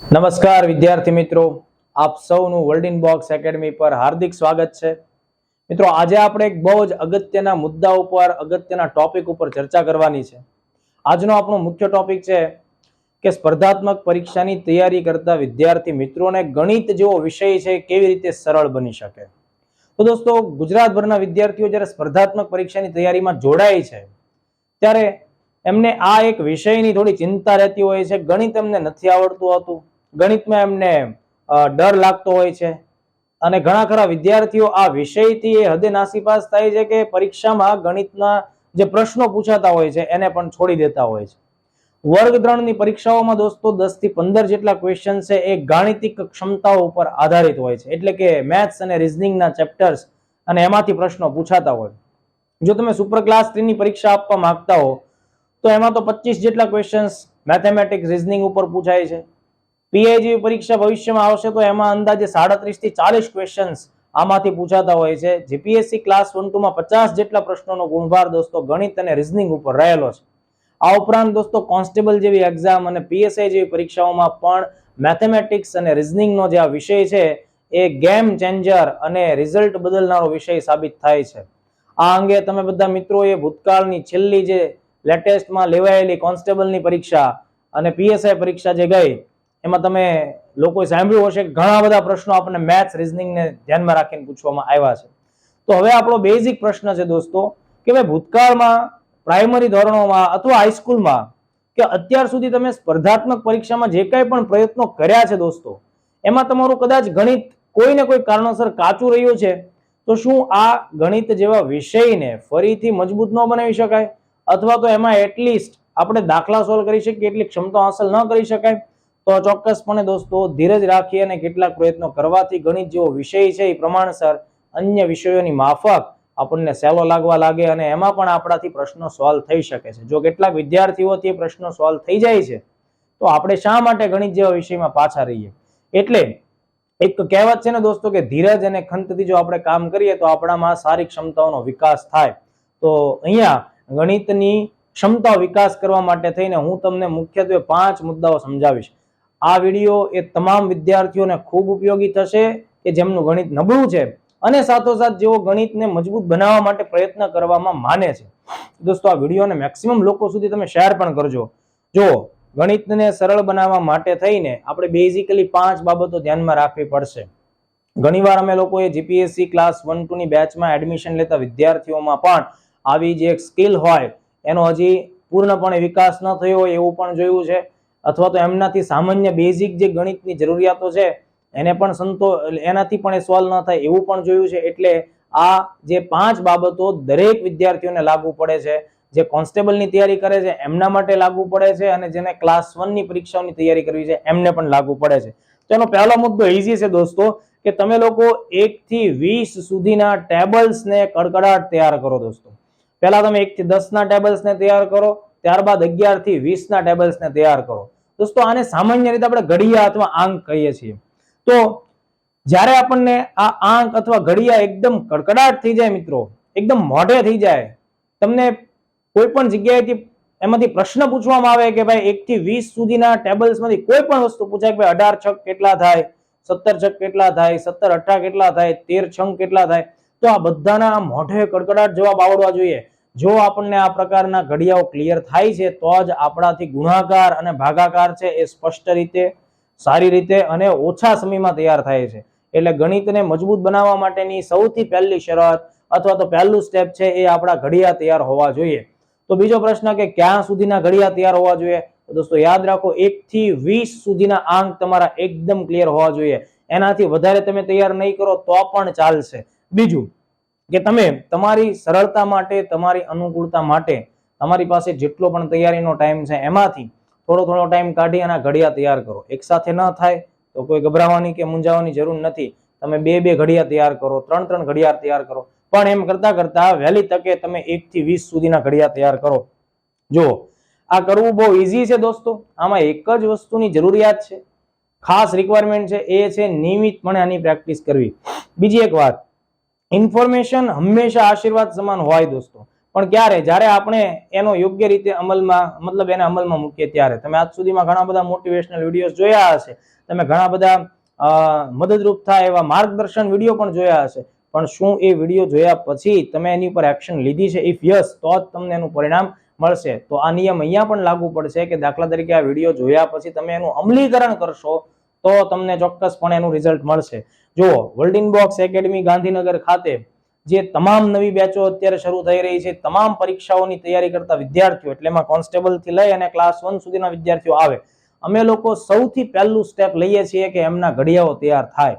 નમસ્કાર વિદ્યાર્થી મિત્રો, આપ સૌનું વર્લ્ડ ઇન બોક્સ એકેડમી પર હાર્દિક સ્વાગત છે. મિત્રો, આજે આપણે એક બહુ જ અગત્યના મુદ્દા ઉપર, અગત્યના ટોપિક ઉપર ચર્ચા કરવાની છે. આજનો આપણો મુખ્ય ટોપિક છે કે સ્પર્ધાત્મક પરીક્ષાની તૈયારી કરતા વિદ્યાર્થી મિત્રોને ગણિત જેવો વિષય છે કેવી રીતે સરળ બની શકે. તો દોસ્તો, ગુજરાતભરના વિદ્યાર્થીઓ જ્યારે સ્પર્ધાત્મક પરીક્ષાની તૈયારીમાં જોડાય છે ત્યારે એમને આ એક વિષયની થોડી ચિંતા રહેતી હોય છે. ગણિત એમને નથી આવડતું હતું, ગણિતમાં એમને ડર લાગતો હોય છે અને ઘણા ખરા વિદ્યાર્થીઓ આ વિષયથી એ હદે નાસીપાસ થાય છે કે પરીક્ષામાં ગણિતના જે પ્રશ્નો પૂછાતા હોય છે એને પણ છોડી દેતા હોય છે. વર્ગ 3 ની પરીક્ષાઓમાં દોસ્તો 10 થી 15 જેટલા ક્વેશ્ચન છે એ ગાણિતિક ક્ષમતાઓ ઉપર આધારિત હોય છે, એટલે કે મેથ્સ અને રીઝનિંગના ચેપ્ટર્સ, અને એમાંથી પ્રશ્નો પૂછાતા હોય. જો તમે સુપર ક્લાસ 3 ની પરીક્ષા આપવા માંગતા હો તો એમાં તો 25 જેટલા ક્વેશ્ચન્સ મેથેમેટિક્સ રીઝનિંગ ઉપર પૂછાય છે. પીઆઈ જેવી પરીક્ષા ભવિષ્યમાં આવશે તો એમાં અંદાજે 37 થી 40 ક્વેશ્ચન્સ આમાંથી પૂછાતા હોય છે. જીપીએસસી ક્લાસ 1-2 માં 50 જેટલા પ્રશ્નોનો ગુણભાર દોસ્તો ગણિત અને રીઝનિંગ ઉપર રહેલો છે. આ ઉપરાંત દોસ્તો કોન્સ્ટેબલ જેવી એક્ઝામ અને પીએસઆઈ જેવી પરીક્ષાઓમાં પણ મેથેમેટિક્સ અને રીઝનિંગનો જે આ વિષય છે એ ગેમ ચેન્જર અને રિઝલ્ટ બદલનારો વિષય સાબિત થાય છે. આ અંગે તમે બધા મિત્રોએ ભૂતકાળની છેલ્લી જે લેટેસ્ટમાં લેવાયેલી કોન્સ્ટેબલની પરીક્ષા અને પીએસઆઈ પરીક્ષા જે ગઈ એમાં તમે લોકોએ સાંભળ્યું હશે કે ઘણા બધા પ્રશ્નો આપણને મેથ્સ રીઝનિંગને ધ્યાનમાં રાખીને પૂછવામાં આવ્યા છે. તો હવે આપણો બેઝિક પ્રશ્ન છે દોસ્તો કે ભાઈ ભૂતકાળમાં પ્રાઇમરી ધોરણોમાં અથવા હાઈસ્કૂલમાં કે અત્યાર સુધી તમે સ્પર્ધાત્મક પરીક્ષામાં જે કંઈ પણ પ્રયત્નો કર્યા છે દોસ્તો, એમાં તમારું કદાચ ગણિત કોઈને કોઈ કારણોસર કાચું રહ્યું છે, તો શું આ ગણિત જેવા વિષયને ફરીથી મજબૂત ન બનાવી શકાય, અથવા તો એમાં એટલીસ્ટ આપણે દાખલા સોલ્વ કરી શકીએ એટલી ક્ષમતા હાંસલ ન કરી શકાય? તો ચોક્કસપણે દોસ્તો ધીરજ રાખી અને કેટલાક પ્રયત્નો કરવાથી ગણિત જેવો વિષય છે એ પ્રમાણસર અન્ય વિષયોની માફક આપણને સહેલો લાગવા લાગે અને એમાં પણ આપણાથી પ્રશ્નો સોલ્વ થઈ શકે છે. જો કેટલાક વિદ્યાર્થીઓથી પ્રશ્નો સોલ્વ થઈ જાય છે તો આપણે શા માટે ગણિત જેવા વિષયમાં પાછા રહીએ? એટલે એક કહેવત છે ને દોસ્તો કે ધીરજ અને ખંતથી જો આપણે કામ કરીએ તો આપણામાં સારી ક્ષમતાઓનો વિકાસ થાય. તો અહીંયા ગણિતની ક્ષમતા વિકાસ કરવા માટે થઈને હું તમને મુખ્યત્વે 5 મુદ્દાઓ સમજાવીશ. આ વિડીયો એ તમામ વિદ્યાર્થીઓને ખૂબ ઉપયોગી થશે કે જેમનું ગણિત નબળું છે અને સાથોસાથ જેઓ ગણિતને મજબૂત બનાવવા માટે પ્રયત્ન કરવામાં માને છે. દોસ્તો, આ વિડીયોને મેક્સિમમ લોકો સુધી તમે શેર પણ કરજો. જો ગણિતને સરળ બનાવવા માટે થઈને આપણે બેઝિકલી 5 બાબતો ધ્યાનમાં રાખવી પડશે. ઘણીવાર અમે લોકોએ જીપીએસસી ક્લાસ 1-2 ની બેચમાં એડમિશન લેતા વિદ્યાર્થીઓમાં પણ આવી જે એક સ્કિલ હોય એનો હજી પૂર્ણપણે વિકાસ ન થયો હોય એવું પણ જોયું છે, અથવા તો એમનાથી સામાન્ય બેઝિક જે ગણિતની જરૂરિયાતો છે એને પણ એનાથી પણ એ સોલ્વ ન થાય એવું પણ જોયું છે. એટલે આ જે 5 બાબતો દરેક વિદ્યાર્થીઓને લાગુ પડે છે. જે કોન્સ્ટેબલની તૈયારી કરે છે એમના માટે લાગુ પડે છે અને જેને ક્લાસ 1 ની પરીક્ષાઓની તૈયારી કરવી છે એમને પણ લાગુ પડે છે. તો એનો પહેલો મુદ્દો ઈઝી છે દોસ્તો કે તમે લોકો 1 થી 20 સુધીના ટેબલ્સને કડકડાટ તૈયાર કરો. દોસ્તો, પહેલા તમે 1 થી 10 ના ટેબલ્સને તૈયાર કરો, ત્યારબાદ 11 થી 20 ના ટેબલ્સને તૈયાર કરો. દોસ્તો, આને સામાન્ય રીતે આપણે ઘડિયા અથવા આંક કહીએ છીએ. તો જ્યારે આપણને આ આંક અથવા ઘડિયા એકદમ કડકડાટ થઈ જાય મિત્રો, એકદમ મોઢે થઈ જાય, તમને કોઈ પણ જગ્યાએથી એમાંથી પ્રશ્ન પૂછવામાં આવે કે ભાઈ 1 થી 20 સુધીના ટેબલ્સમાંથી કોઈ પણ વસ્તુ પૂછાય કે ભાઈ 18 છક કેટલા થાય, 17 છક કેટલા થાય, 17 અઠ્ઠા કેટલા થાય, 13 છંગ કેટલા થાય, તો આ બધાના મોઢે કડકડાટ જવાબ આવડવા જોઈએ. જો આપણને આ પ્રકારના ઘડિયાઓ ક્લિયર થાય છે તો જ આપણાથી ગુણાકાર અને ભાગાકાર છે એ સ્પષ્ટ રીતે, સારી રીતે અને ઓછા સમયમાં તૈયાર થાય છે. એટલે ગણિતને મજબૂત બનાવવા માટેની સૌથી પહેલી શરત અથવા તો પહેલું સ્ટેપ છે એ આપણા ઘડિયા તૈયાર હોવા જોઈએ. તો બીજો પ્રશ્ન કે ક્યાં સુધીના ઘડિયા તૈયાર હોવા જોઈએ? તો દોસ્તો યાદ રાખો 1 થી 20 સુધીના આંક તમારા એકદમ ક્લિયર હોવા જોઈએ. એનાથી વધારે તમે તૈયાર નહીં કરો તો પણ ચાલશે. બીજું કે તમે તમારી સરળતા માટે, તમારી અનુકૂળતા માટે તમારી પાસે જેટલો પણ તૈયારીનો ટાઈમ છે એમાંથી થોડો ટાઈમ કાઢી અને ઘડિયા તૈયાર કરો. એક સાથે ન થાય તો કોઈ ગભરાવાની કે મૂંઝાવાની જરૂર નથી. તમે 2 ઘડિયા તૈયાર કરો, 3 ઘડિયા તૈયાર કરો, પણ એમ કરતા કરતા વહેલી તકે તમે 1 થી 20 સુધીના ઘડિયા તૈયાર કરો. જો આ કરવું બહુ ઈઝી છે દોસ્તો. આમાં એક જ વસ્તુની જરૂરિયાત છે, ખાસ રિક્વાયરમેન્ટ છે, એ છે નિયમિતપણે આની પ્રેક્ટિસ કરવી. બીજી એક વાત, ઇન્ફોર્મેશન હંમેશા આશીર્વાદ સમાન હોય દોસ્તો, પણ ક્યારે? જ્યારે આપણે એનો યોગ્ય રીતે અમલમાં મતલબ એને અમલમાં મૂકીએ ત્યારે. તમે આજ સુધીમાં ઘણા બધા મોટિવેશનલ વિડીયોઝ જોયા હશે, તમે ઘણા બધા મદદરૂપ થાય એવા માર્ગદર્શન વિડીયો પણ જોયા હશે, પણ શું એ વિડીયો જોયા પછી તમે એની ઉપર એક્શન લીધી છે? ઇફ યસ, તો જ તમને એનું પરિણામ મળશે. તો આ નિયમ અહીંયા પણ લાગુ પડશે કે દાખલા તરીકે આ વિડીયો જોયા પછી તમે એનું અમલીકરણ કરશો તો તમને ચોક્કસપણે એનું રિઝલ્ટ મળશે. જુઓ, વર્લ્ડિન બોક્સ એકેડમી ગાંધીનગર ખાતે જે તમામ નવી બેચો અત્યારે શરૂ થઈ રહી છે, તમામ પરીક્ષાઓની તૈયારી કરતા વિદ્યાર્થીઓ, એટલે એમાં કોન્સ્ટેબલ થી લઈ અને ક્લાસ 1 સુધીના વિદ્યાર્થીઓ આવે, અમે લોકો સૌથી પહેલું સ્ટેપ લઈએ છીએ કે એમના ઘડિયાઓ તૈયાર થાય.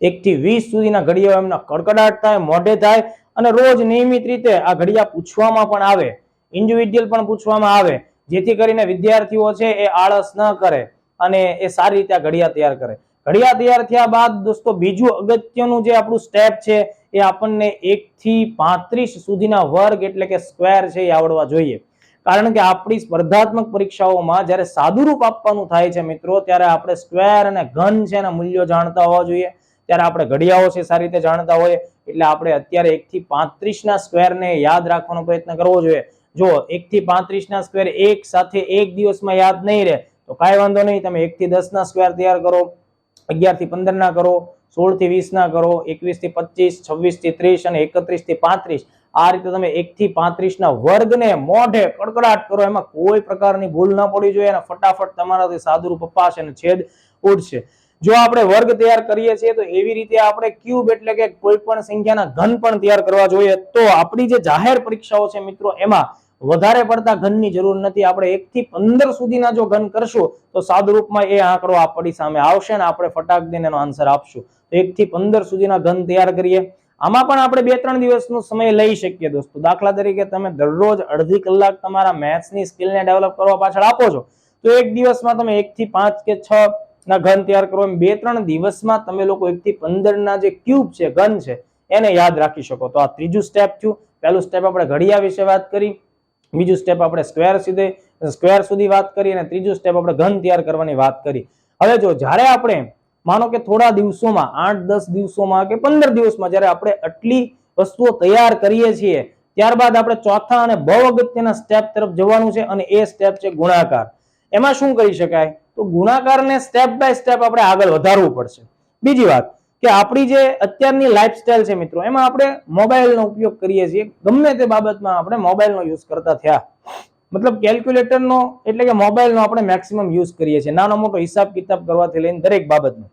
1 થી 20 સુધીના ઘડિયાઓ એમના કડકડાટ થાય, મોઢે થાય, અને રોજ નિયમિત રીતે આ ઘડિયા પૂછવામાં પણ આવે, ઇન્ડિવિડ્યુઅલ પણ પૂછવામાં આવે, જેથી કરીને વિદ્યાર્થીઓ છે એ આળસ ન કરે અને એ સારી રીતે આ ઘડિયા તૈયાર કરે. ઘડિયા તૈયાર થયા બાદ દોસ્તો બીજું અગત્યનું જે આપણું સ્ટેપ છે એ આપણને 1 થી 35 સુધીના વર્ગ એટલે કે સ્ક્વેર છે એ આવડવા જોઈએ. કારણ કે આપણી સ્પર્ધાત્મક પરીક્ષાઓમાં જ્યારે સાદુરૂપ આપવાનું થાય છે મિત્રો, ત્યારે આપણે સ્ક્વેર અને ઘન છે એના મૂલ્યો જાણતા હોવા જોઈએ. ત્યારે આપણે ઘડિયાઓ છે સારી રીતે જાણતા હોય, એટલે આપણે અત્યારે 1 થી 35 ના સ્ક્વેરને યાદ રાખવાનો પ્રયત્ન કરવો જોઈએ. જો 1 થી 35 ના સ્ક્વેર એક સાથે એક દિવસમાં યાદ નહીં રહે તો કાંઈ વાંધો નહીં, તમે 1 થી 10 ના સ્ક્વેર તૈયાર કરો, 11 થી 15 ના કરો, 16 થી 20 ના કરો, 21 થી 25, 26 થી 30 અને 31 થી 35. આ રીતે તમે 1 થી 35 ના વર્ગને મોઢે કડકડાટ કરો, એમાં કોઈ પ્રકારની ભૂલ ન પડી જોઈએ અને ફટાફટ તમારાથી સાદુરૂપ અપાશે અને છેદ ઉડશે. જો આપણે વર્ગ તૈયાર કરીએ છીએ તો એવી રીતે આપણે ક્યુબ એટલે કે કોઈ પણ સંખ્યાના ઘન પણ તૈયાર કરવા જોઈએ. તો આપણી જે જાહેર પરીક્ષાઓ છે મિત્રો, એમાં વધારે પડતા ઘનની જરૂર નથી. આપણે 1 થી 15 સુધીના જો ઘન કરશું તો સાદુરૂપમાં એ આંકડો આપણી સામે આવશે અને આપણે ફટાક દઈને એનો આન્સર આપશું. તો 1 થી 15 સુધીના ઘન તૈયાર કરીએ. આમાં પણ આપણે 2-3 દિવસનો સમય લઈ શકીએ દોસ્તો. દાખલા તરીકે તમે દરરોજ અડધી કલાક તમારા મેથ્સની સ્કિલને ડેવલપ કરવા પાછળ આપો છો, તો એક દિવસમાં તમે 1 થી 5 કે 6 ના ઘન તૈયાર કરો. 2-3 દિવસમાં તમે લોકો 1 થી 15 ના જે ક્યુબ છે, ઘન છે, એને યાદ રાખી શકો. તો આ ત્રીજું સ્ટેપ થયું. પહેલું સ્ટેપ આપણે ઘડિયા વિશે વાત કરી, બીજું સ્ટેપ આપણે સ્ક્વેર સુધી વાત કરી, અને ત્રીજું સ્ટેપ આપણે ઘન તૈયાર કરવાની વાત કરી. હવે જો જ્યારે આપણે માનો કે થોડા દિવસોમાં, 8-10 દિવસોમાં કે 15 દિવસમાં જ્યારે આપણે આટલી વસ્તુઓ તૈયાર કરીએ છીએ, ત્યારબાદ આપણે ચોથા અને બહુ અગત્યના સ્ટેપ તરફ જવાનું છે, અને એ સ્ટેપ છે ગુણાકાર. એમાં શું કરી શકાય? તો ગુણાકારને સ્ટેપ બાય સ્ટેપ આપણે આગળ વધારવું પડશે. બીજી વાત કે આપણી જે અત્યારની લાઈફસ્ટાઈલ છે મિત્રો, એમાં આપણે મોબાઈલનો ઉપયોગ કરીએ છીએ. ગમે તે બાબતમાં આપણે મોબાઈલનો યુઝ કરતા થયા, મતલબ કેલ્ક્યુલેટરનો એટલે કે મોબાઈલનો આપણે મેક્સિમમ યુઝ કરીએ છીએ, નાનો મોટો હિસાબ કિતાબ કરવાથી લઈને દરેક બાબતનો.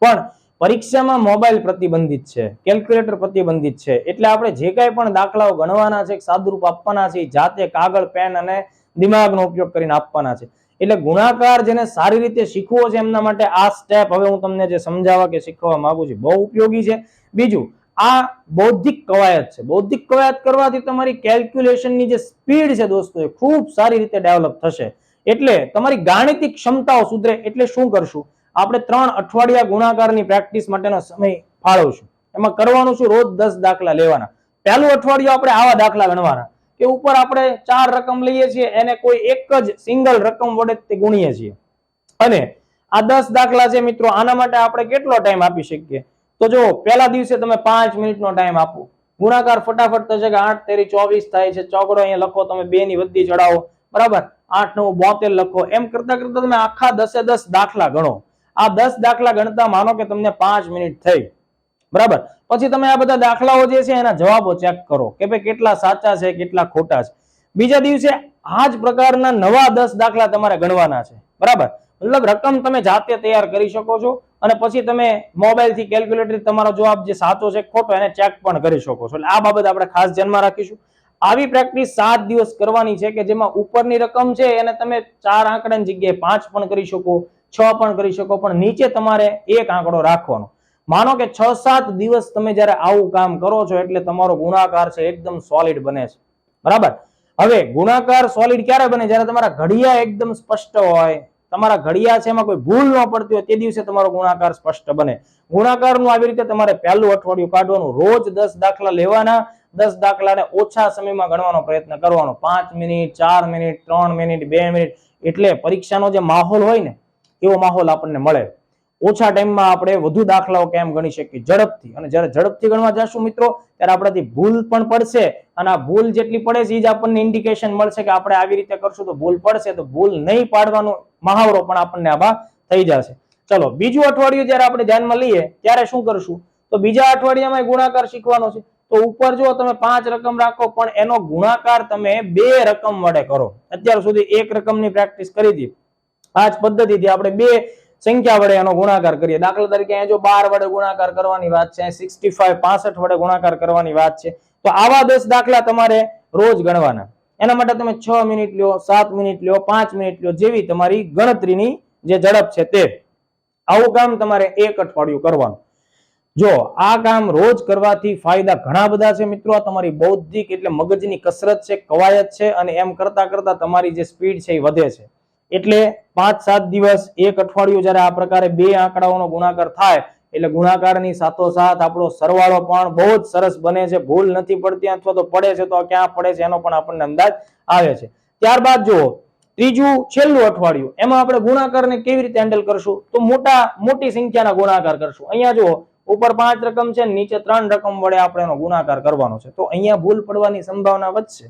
પણ પરીક્ષામાં મોબાઈલ પ્રતિબંધિત છે, કેલ્ક્યુલેટર પ્રતિબંધિત છે, એટલે આપણે જે કાંઈ પણ દાખલાઓ ગણવાના છે, સાદુરૂપ આપવાના છે, જાતે કાગળ, પેન અને દિમાગનો ઉપયોગ કરીને આપવાના છે. એટલે ગુણાકાર જેને સારી રીતે શીખવો છે એમના માટે આ સ્ટેપ હવે હું તમને જે સમજાવવા કે શીખવવા માંગુ છું બહુ ઉપયોગી છે. બીજું, આ બૌદ્ધિક કવાયત છે. બૌદ્ધિક કવાયત કરવાથી તમારી કેલ્ક્યુલેશનની જે સ્પીડ છે દોસ્તો, એ ખૂબ સારી રીતે ડેવલપ થશે. એટલે તમારી ગાણિતિક ક્ષમતાઓ સુધરે. એટલે શું કરશું? આપણે 3 અઠવાડિયા ગુણાકારની પ્રેક્ટિસ માટેનો સમય ફાળવશું. એમાં કરવાનું શું? રોજ 10 દાખલા લેવાના. પહેલું અઠવાડિયું આપણે આવા દાખલા ગણવાના કે ઉપર આપણે 4 રકમ લઈએ છીએ, એને કોઈ એક જ સિંગલ રકમ વડે ગુણીએ છીએ. અને આ 10 દાખલા છે મિત્રો, આના માટે આપણે કેટલો ટાઈમ આપી શકીએ? તો જો પહેલા દિવસે તમે 5 મિનિટનો ટાઈમ આપો, ગુણાકાર ફટાફટ થશે કે 8 તેરી 24 થાય છે. ચોકડો અહીંયા લખો, તમે 2 ની વધી ચડાવો, બરાબર, 8 9 72 લખો. એમ કરતા કરતા તમે આખા 10 દાખલા ગણો. આ 10 દાખલા ગણતા માનો કે તમને 5 મિનિટ થઈ, બરાબર. પછી તમે આ બધા દાખલાઓ જે છે એના જવાબો ચેક કરો કે ભાઈ કેટલા સાચા છે, કેટલા ખોટા છે. બીજા દિવસે આ જ પ્રકારના નવા 10 દાખલા તમારે ગણવાના છે, બરાબર. મતલબ રકમ તમે જાતે તૈયાર કરી શકો છો, અને પછી તમે મોબાઈલથી કેલ્ક્યુલેટર તમારો જવાબ જે સાચો છે ખોટો એને ચેક પણ કરી શકો છો. એટલે આ બાબત આપણે ખાસ ધ્યાનમાં રાખીશું. આવી પ્રેક્ટિસ 7 દિવસ કરવાની છે કે જેમાં ઉપરની રકમ છે એને તમે 4 આંકડાની જગ્યાએ 5 પણ કરી શકો, 6 પણ કરી શકો, પણ નીચે તમારે એક આંકડો રાખવાનો. માનો કે 6-7 દિવસ તમે જયારે આવું કામ કરો છો એટલે તમારો ગુણાકાર છે એકદમ સોલિડ બને છે, બરાબર. હવે ગુણાકાર સોલિડ ક્યારે બને? જ્યારે તમારા ઘડિયા એકદમ સ્પષ્ટ હોય, તમારા ઘડિયા છે એમાં કોઈ ભૂલ ન પડતી હોય, તે દિવસે તમારો ગુણાકાર સ્પષ્ટ બને. ગુણાકારનું આવી રીતે તમારે પહેલું અઠવાડિયું કાઢવાનું. રોજ 10 દાખલા લેવાના, 10 દાખલાને ઓછા સમયમાં ગણવાનો પ્રયત્ન કરવાનો. 5 મિનિટ, 4 મિનિટ, 3 મિનિટ, 2 મિનિટ, એટલે પરીક્ષાનો જે માહોલ હોય ને એવો માહોલ આપણને મળે. ઓછા ટાઈમમાં આપણે વધુ દાખલાઓ કેમ ગણી શકીએ? ઝડપથી. અને જ્યારે ઝડપથી ગણવા જશું મિત્રો, ત્યારે આપણાથી ભૂલ પણ પડશે અને આ ભૂલ જેટલી પડે છે એ જ આપણને ઇન્ડિકેશન મળશે કે આપણે આવી રીતે કરશું તો ભૂલ પડશે, તો ભૂલ નહીં પાડવાનો મહાવરો પણ આપણને આમાં થઈ જશે. ચલો બીજું અઠવાડિયું જ્યારે આપણે ધ્યાનમાં લઈએ ત્યારે શું કરશું, તો બીજા અઠવાડિયામાં ગુણાકાર શીખવાનો છે. તો ઉપર જો તમે 5 રકમ રાખો પણ એનો ગુણાકાર તમે 2 રકમ વડે કરો. અત્યાર સુધી 1 રકમની પ્રેક્ટિસ કરી હતી. આ જ પદ્ધતિથી આપણે 2 સંખ્યા વડે એનો ગુણાકાર કરીએ. દાખલા તરીકે અહીંયા જો 12 વડે ગુણાકાર કરવાની વાત છે, 65 65 વડે ગુણાકાર કરવાની વાત છે. તો આવા 10 દાખલા તમારે રોજ ગણવાના. એના માટે તમે 6 મિનિટ લ્યો, 7 મિનિટ લ્યો, 5 મિનિટ લ્યો, જેવી તમારી ગણતરીની જે ઝડપ છે તે. આવું કામ તમારે 1 અઠવાડિયું કરવાનું. જો આ કામ રોજ કરવાથી ફાયદા ઘણા બધા છે મિત્રો. આ તમારી બૌદ્ધિક એટલે મગજની કસરત છે, કવાયત છે, અને એમ કરતા કરતા તમારી જે સ્પીડ છે એ વધે છે. એટલે 5-7 દિવસ 1 અઠવાડિયું જ્યારે આ પ્રકારે 2 આંકડાઓનો ગુણાકાર થાય એટલે ગુણાકારની સાથોસાથ આપણો સરવાળો પણ બહુ જ સરસ બને છે. ભૂલ નથી પડતી, અથવા તો પડે છે તો ક્યાં પડે છે એનો પણ આપણને અંદાજ આવે છે. ત્યારબાદ જુઓ ત્રીજું છેલ્લું અઠવાડિયું, એમાં આપણે ગુણાકારને કેવી રીતે હેન્ડલ કરશું, તો મોટી સંખ્યાના ગુણાકાર કરશું. અહીંયા જુઓ ઉપર 5 રકમ છે, નીચે 3 રકમ વડે આપણે એનો ગુણાકાર કરવાનો છે. તો અહીંયા ભૂલ પડવાની સંભાવના વધશે.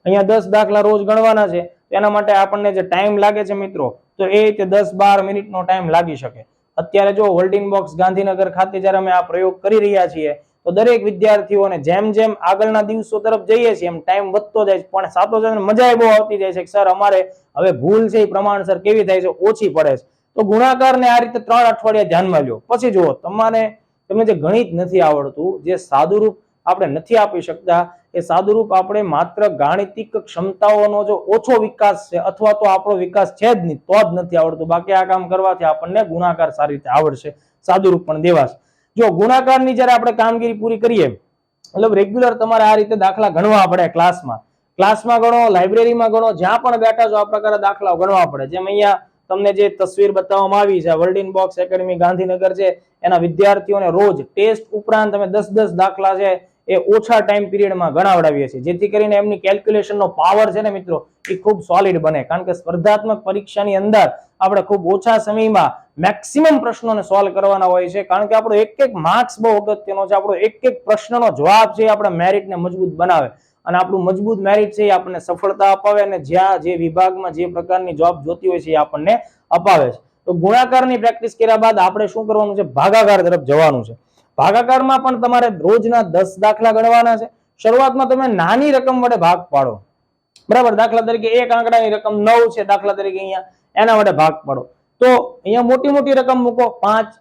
અહીંયા 10 દાખલા રોજ ગણવાના છે, એના માટે આપણને જે ટાઈમ લાગે છે મિત્રો, તો એ રીતે 10-12 મિનિટનો ટાઈમ લાગી શકે. અત્યારે જો વર્લ્ડિન બોક્સ ગાંધીનગર ખાતે જ્યારે અમે આ પ્રયોગ કરી રહ્યા છીએ તો દરેક વિદ્યાર્થીઓને જેમ જેમ આગળના દિવસો તરફ જઈએ છીએ એમ ટાઈમ વધતો જાય છે, પણ સાથોસાથ મજા બહુ આવતી જાય છે કે સર અમારે હવે ભૂલ છે એ પ્રમાણસર કેવી થાય છે, ઓછી પડે છે. તો ગુણાકારને આ રીતે 3 અઠવાડિયા ધ્યાનમાં લ્યો. પછી જુઓ તમને જે ગણિત નથી આવડતું, જે સાદુરૂપ આપણે નથી આપી શકતા, એ સાદુરૂપ આપણે માત્ર ગાણિતિક ક્ષમતાઓનો જો ઓછો વિકાસ છે અથવા તો આપણો વિકાસ છે જ નહીં તો જ નથી આવડતું. બાકી આ કામ કરવાથી આપણને ગુણાકાર સારી રીતે આવડશે, સાદુરૂપ પણ દેવાશે. જો ગુણાકારની જ્યારે આપણે કામગીરી પૂરી કરીએ મતલબ રેગ્યુલર તમારે આ રીતે દાખલા ગણવા પડે. ક્લાસમાં ગણો, લાઇબ્રેરીમાં ગણો, જ્યાં પણ બેઠા છો આ પ્રકારે દાખલાઓ ગણવા પડે. જેમ અહીંયા તમને જે તસવીર બતાવવામાં આવી છે વર્લ્ડિન બોક્સ એકેડમી ગાંધીનગર છે, એના વિદ્યાર્થીઓને રોજ ટેસ્ટ ઉપરાંત તમે 10-10 દાખલા છે એ ઓછા ટાઈમ પીરિયડમાં ગણાવડાવીએ છીએ, જેથી કરીને એમની કેલ્ક્યુલેશનનો પાવર છે ને મિત્રો એ ખૂબ સોલિડ બને. કારણ કે સ્પર્ધાત્મક પરીક્ષાની અંદર આપણે ખૂબ ઓછા સમયમાં મેક્સિમમ પ્રશ્નોને સોલ્વ કરવાના હોય છે. કારણ કે આપણો એક માર્ક્સ બહુ અગત્યનો છે. આપણો એક પ્રશ્નનો જવાબ છે એ આપણા મેરિટને મજબૂત બનાવે, અને આપણું મજબૂત મેરિટ છે એ આપણને સફળતા અપાવે, અને જ્યાં જે વિભાગમાં જે પ્રકારની જોબ જોતી હોય છે એ આપણને અપાવે છે. તો ગુણાકારની પ્રેક્ટિસ કર્યા બાદ આપણે શું કરવાનું છે, ભાગાકાર તરફ જવાનું છે. ભાગાકારમાં પણ તમારે રોજના 10 દાખલા ગણવાના છે. શરૂઆતમાં તમે નાની રકમ વડે ભાગ પાડો, બરાબર. દાખલા તરીકે 1 આંકડાની રકમ 9 છે, દાખલા તરીકે અહીંયા એના વડે ભાગ પાડો. તો અહીંયા મોટી રકમ મૂકો, 5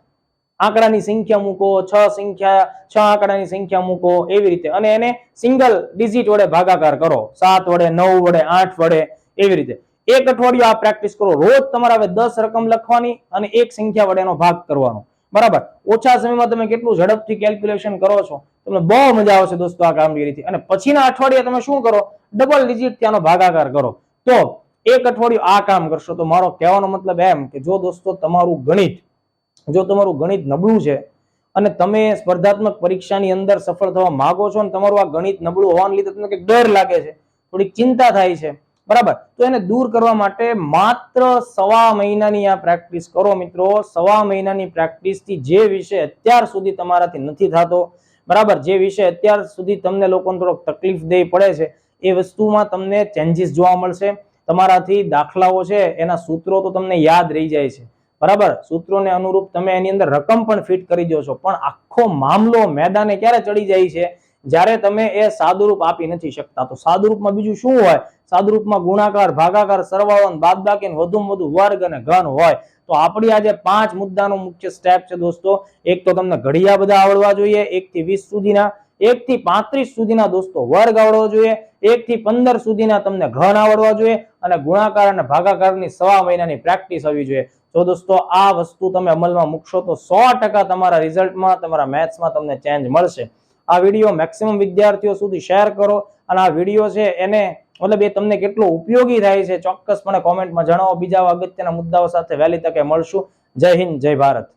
આંકડાની સંખ્યા મૂકો, 6 આંકડાની સંખ્યા મૂકો, એવી રીતે, અને એને સિંગલ ડિજિટ વડે ભાગાકાર કરો, 7 વડે, 9 વડે, 8 વડે, એવી રીતે. 1 અઠવાડિયું આ પ્રેક્ટિસ કરો. રોજ તમારે હવે 10 રકમ લખવાની અને 1 સંખ્યા વડે એનો ભાગ કરવાનો, બરાબર. ઓછા સમયમાં તમે કેટલું ઝડપથી કેલ્ક્યુલેશન કરો છો, તમને બહુ મજા આવશે દોસ્તો આ કામગીરીથી. અને પછીના અઠવાડિયે તમે શું કરો, ડબલ ડિજિટ ત્યાંનો ભાગાકાર કરો. તો 1 અઠવાડિયું આ કામ કરશો. તો મારો કહેવાનો મતલબ એમ કે જો દોસ્તો તમારું ગણિત નબળું છે અને તમે સ્પર્ધાત્મક પરીક્ષાની અંદર સફળ થવા માંગો છો, અને તમારું આ ગણિત નબળું હોવાને લીધે તમને કંઈક ડર લાગે છે, થોડીક ચિંતા થાય છે, બરાબર, તો એને દૂર કરવા માટે માત્ર 1.5 મહિનાની આ પ્રેક્ટિસ કરો મિત્રો. 1.5 મહિનાની પ્રેક્ટિસથી જે વિષય અત્યાર સુધી તમારાથી નથી થતો, બરાબર, જે વિષય અત્યાર સુધી તમને લોકોને થોડોક તકલીફ દે પડે છે, એ વસ્તુમાં તમને ચેન્જીસ જોવા મળશે. તમારાથી દાખલાઓ છે એના સૂત્રો તો તમને યાદ રહી જાય છે, બરાબર. સૂત્રોને અનુરૂપ તમે એની અંદર રકમ પણ ફિટ કરી દો છો, પણ આખો મામલો મેદાને ક્યારે ચડી જાય છે, જ્યારે તમે એ સાદુરૂપ આપી નથી શકતા. તો સાદુરૂપમાં બીજું શું હોય, સાદુરૂપમાં ગુણાકાર, ભાગાકાર, સરવાળો, બાદબાકી, વધુમાં વધુ વર્ગ અને ઘન હોય. તો આપણી આજે 5 મુદ્દાનો મુખ્ય સ્ટેપ છે દોસ્તો. એક તો તમને ઘડિયા બધા આવડવા જોઈએ, 1 થી 20 સુધીના, 1 થી 35 સુધીના દોસ્તો વર્ગ આવડવો જોઈએ, 1 થી 15 સુધીના તમને ઘન આવડવા જોઈએ, અને ગુણાકાર અને ભાગાકારની 1.5 મહિનાની પ્રેક્ટિસ આવવી જોઈએ. તો દોસ્તો આ વસ્તુ તમે અમલમાં મૂકશો તો 100% તમારા રિઝલ્ટમાં, તમારા મેથ્સમાં તમને ચેન્જ મળશે. આ વિડીયો મેક્સિમમ વિદ્યાર્થીઓ સુધી શેર કરો, અને આ વિડીયો છે એને મતલબ એ તમને કેટલો ઉપયોગી થાય છે ચોક્કસપણે કોમેન્ટમાં જણાવો. બીજા અગત્યના મુદ્દાઓ સાથે વહેલી તકે મળશું. જય હિન્દ, જય ભારત.